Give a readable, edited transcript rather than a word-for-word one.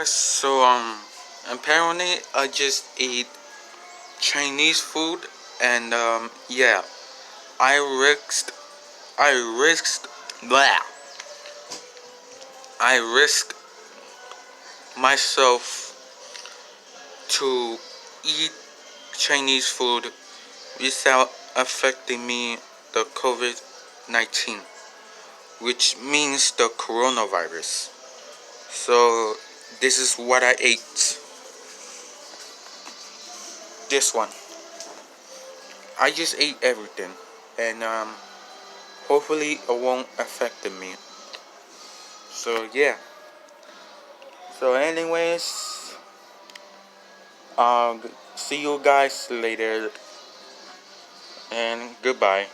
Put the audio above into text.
So apparently I just ate Chinese food, and yeah, I risked I risked blah I risked myself to eat Chinese food without affecting me the COVID-19, which means the coronavirus. So this is what I ate. This one. I just ate everything, and hopefully it won't affect me. So yeah. So anyways, see you guys later, and goodbye.